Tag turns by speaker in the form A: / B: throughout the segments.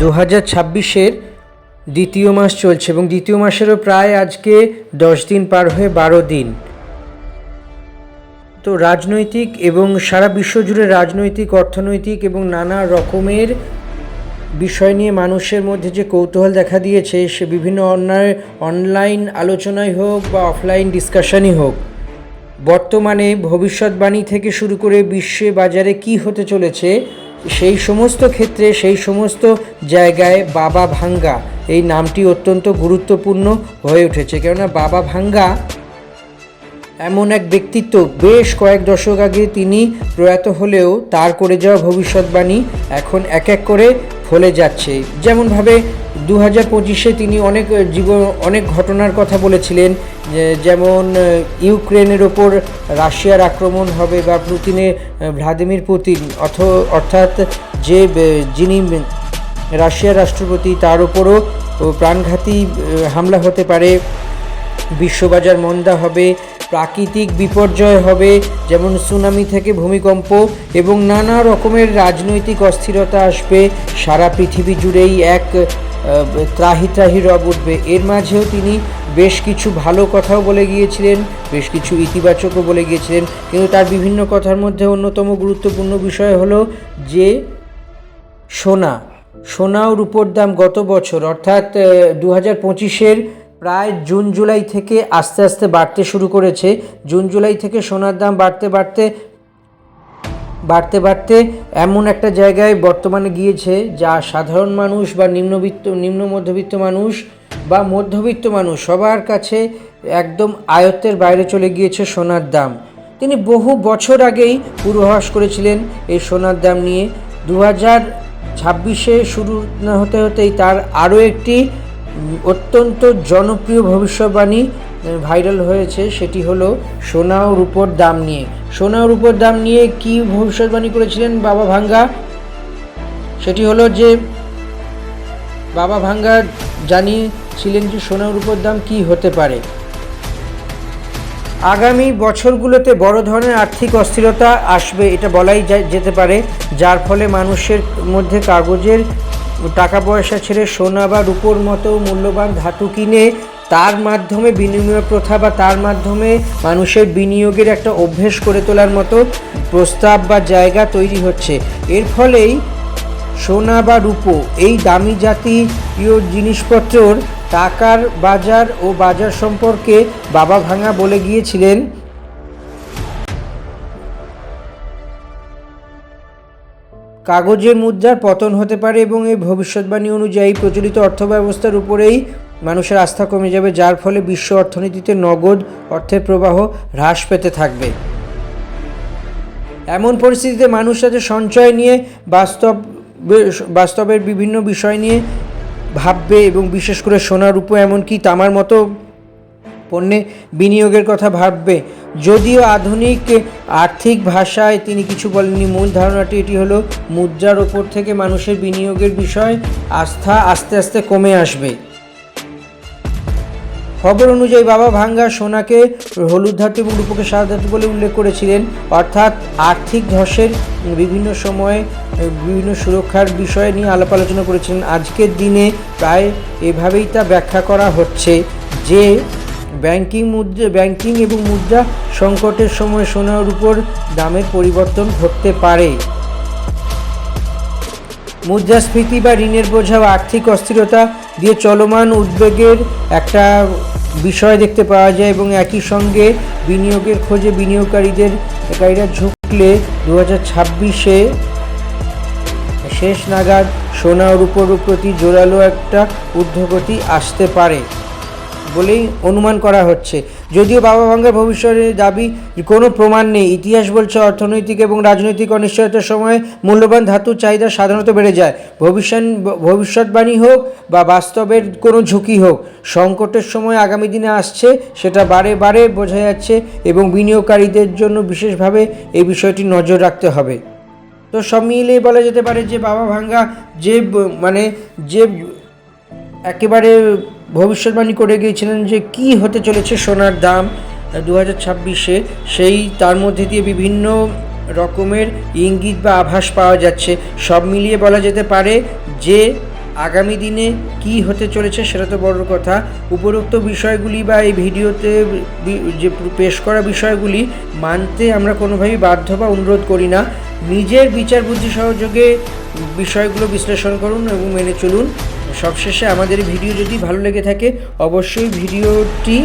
A: 2026-এর দ্বিতীয় মাস চলছে এবং দ্বিতীয় মাসেরও প্রায় আজকে 10 দিন পার হয়ে 12 দিন। তো রাজনৈতিক এবং সারা বিশ্বজুড়ে রাজনৈতিক, অর্থনৈতিক এবং নানা রকমের বিষয় নিয়ে মানুষের মধ্যে যে কৌতূহল দেখা দিয়েছে, সে বিভিন্ন অনলাইন আলোচনাই হোক বা অফলাইন ডিসকাশনই হোক, বর্তমানে ভবিষ্যৎবাণী থেকে শুরু করে বিশ্বে বাজারে কি হতে চলেছে সেই সমস্ত ক্ষেত্রে, সেই সমস্ত জায়গায় বাবা ভাঙ্গা এই নামটি অত্যন্ত গুরুত্বপূর্ণ হয়ে উঠেছে। কেননা বাবা ভাঙ্গা এমন এক ব্যক্তিত্ব, বেশ কয়েক দশক আগে তিনি প্রয়াত হলেও তার করে যাওয়া ভবিষ্যৎবাণী এখন এক এক করে ফলে যাচ্ছে। যেমনভাবে 2025-এ তিনি অনেক ঘটনার কথা বলেছিলেন, যেমন ইউক্রেনের ওপর রাশিয়ার আক্রমণ হবে বা ভ্লাদিমির পুতিন অর্থাৎ যিনি রাশিয়ার রাষ্ট্রপতি, তার ওপরও প্রাণঘাতী হামলা হতে পারে, বিশ্ববাজার মন্দা হবে, প্রাকৃতিক বিপর্যয় হবে যেমন সুনামি থেকে ভূমিকম্প, এবং নানা রকমের রাজনৈতিক অস্থিরতা আসবে, সারা পৃথিবী জুড়েই এক ত্রাহি রব উঠবে। এর মাঝেও তিনি বেশ কিছু ভালো কথাও বলে গিয়েছিলেন, বেশ কিছু ইতিবাচকও বলে গিয়েছিলেন, কিন্তু তার বিভিন্ন কথার মধ্যে অন্যতম গুরুত্বপূর্ণ বিষয় হলো যে সোনা ও রূপোর দাম গত বছর অর্থাৎ 2025-এর প্রায় জুন জুলাই থেকে আস্তে আস্তে বাড়তে শুরু করেছে। জুন জুলাই থেকে সোনার দাম বাড়তে বাড়তে এমন একটা জায়গায় বর্তমানে গিয়েছে যা সাধারণ মানুষ বা নিম্ন মধ্যবিত্ত মানুষ বা মধ্যবিত্ত মানুষ সবার কাছে একদম আয়ত্তের বাইরে চলে গিয়েছে সোনার দাম। তিনি বহু বছর আগেই পূর্বাভাস করেছিলেন এই সোনার দাম নিয়ে। 2026-এ শুরু না হতেই তার আরও একটি অত্যন্ত জনপ্রিয় ভবিষ্যৎবাণী ভাইরাল হয়েছে, সেটি হলো সোনা ও রূপোর দাম নিয়ে। সোনা ও রূপোর দাম নিয়ে কি ভবিষ্যৎবাণী করেছিলেন বাবা ভাঙ্গা? সেটি হলো যে বাবা ভাঙ্গা জানিয়েছিলেন যে সোনা ও রূপোর দাম কি হতে পারে। আগামী বছরগুলোতে বড় ধরনের আর্থিক অস্থিরতা আসবে, এটা বলাই যেতে পারে, যার ফলে মানুষের মধ্যে কাগজের টাকা পয়সা ছেড়ে সোনা বা রূপোর মতো মূল্যবান ধাতু কিনে তার মাধ্যমে বিনিময় প্রথা বা তার মাধ্যমে মানুষের বিনিয়োগের একটা অভ্যেস করে তোলার মতো প্রস্তাব বা জায়গা তৈরি হচ্ছে। এর ফলেই সোনা বা রূপো এই দামি জাতীয় জিনিসপত্রর টাকার বাজার ও বাজার সম্পর্কে বাবা ভাঙ্গা বলে গিয়েছিলেন, কাগজের মুদ্রার পতন হতে পারে এবং এই ভবিষ্যৎবাণী অনুযায়ী প্রচলিত অর্থব্যবস্থার উপরেই মানুষের আস্থা কমে যাবে, যার ফলে বিশ্ব অর্থনীতিতে নগদ অর্থের প্রবাহ হ্রাস পেতে থাকবে। এমন পরিস্থিতিতে মানুষ তাদের সঞ্চয় নিয়ে বাস্তবের বিভিন্ন বিষয় নিয়ে ভাববে এবং বিশেষ করে সোনা রূপো এমনকি তামার মতো পণ্যে বিনিয়োগের কথা ভাববে। যদিও আধুনিক আর্থিক ভাষায় তিনি কিছু বলেননি, মূল ধারণাটি এটি হলো মুদ্রার ওপর থেকে মানুষের বিনিয়োগের বিষয় আস্থা আস্তে আস্তে কমে আসবে। খবর অনুযায়ী বাবা ভাঙ্গা সোনাকে হলুদ ধাতু এবং রূপোকে সাদা ধাতু বলে উল্লেখ করেছিলেন, অর্থাৎ আর্থিক ধসের বিভিন্ন সময়ে বিভিন্ন সুরক্ষার বিষয় নিয়ে আলাপ আলোচনা করেছিলেন। আজকের দিনে প্রায় এভাবেই তা ব্যাখ্যা করা হচ্ছে যে ব্যাংকিং এবং মুদ্রা সংকটের সময় সোনা ও রূপোর দামের পরিবর্তন ঘটতে পারে। মুদ্রাস্ফীতি বা ঋণের বোঝা ও আর্থিক অস্থিরতা দিয়ে চলমান উদ্বেগের একটা বিষয় দেখতে পাওয়া যায় এবং একই সঙ্গে বিনিয়োগের খোঁজে বিনিয়োগকারীরা ঝুঁকলে 2026-এ শেষ নাগাদ সোনা ও রূপোর প্রতি জোরালো একটা ঊর্ধ্বগতি আসতে পারে বলেই অনুমান করা হচ্ছে। যদিও বাবা ভাঙ্গার ভবিষ্যতের দাবি কোনো প্রমাণ নেই, ইতিহাস বলছে অর্থনৈতিক এবং রাজনৈতিক অনিশ্চয়তার সময় মূল্যবান ধাতুর চাহিদা সাধারণত বেড়ে যায়। ভবিষ্যৎবাণী হোক বা বাস্তবের কোনো ঝুঁকি হোক, সংকটের সময় আগামী দিনে আসছে সেটা বারে বোঝা যাচ্ছে এবং বিনিয়োগকারীদের জন্য বিশেষভাবে এই বিষয়টি নজর রাখতে হবে। তো সব মিলিয়ে বলা যেতে পারে যে বাবা ভাঙ্গা যে একেবারে ভবিষ্যৎবাণী করে গিয়েছিলেন যে কি হতে চলেছে সোনার দাম 2026-এ, তার মধ্যে দিয়ে বিভিন্ন রকমের ইঙ্গিত বা আভাস পাওয়া যাচ্ছে। সব মিলিয়ে বলা যেতে পারে যে আগামী দিনে কি হতে চলেছে সেটা তো বড় কথা। উপরোক্ত বিষয়গুলি বা এই ভিডিওতে যে পেশ করা বিষয়গুলি মানতে আমরা কোনোভাবেই বাধ্য বা অনুরোধ করি না। নিজের বিচার বুদ্ধি সহযোগে বিষয়গুলো বিশ্লেষণ করুন এবং মেনে চলুন। সবশেষে আমাদের ভিডিও যদি ভালো লেগে থাকে অবশ্যই ভিডিওটি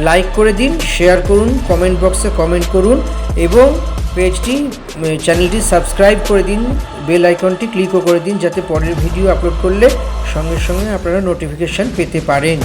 A: লাইক করে দিন, শেয়ার করুন, কমেন্ট বক্সে কমেন্ট করুন এবং চ্যানেলটি সাবস্ক্রাইব করে দিন, বেল আইকনটি ক্লিকও করে দিন, যাতে পরের ভিডিও আপলোড করলে সঙ্গে সঙ্গে আপনারা নোটিফিকেশান পেতে পারেন।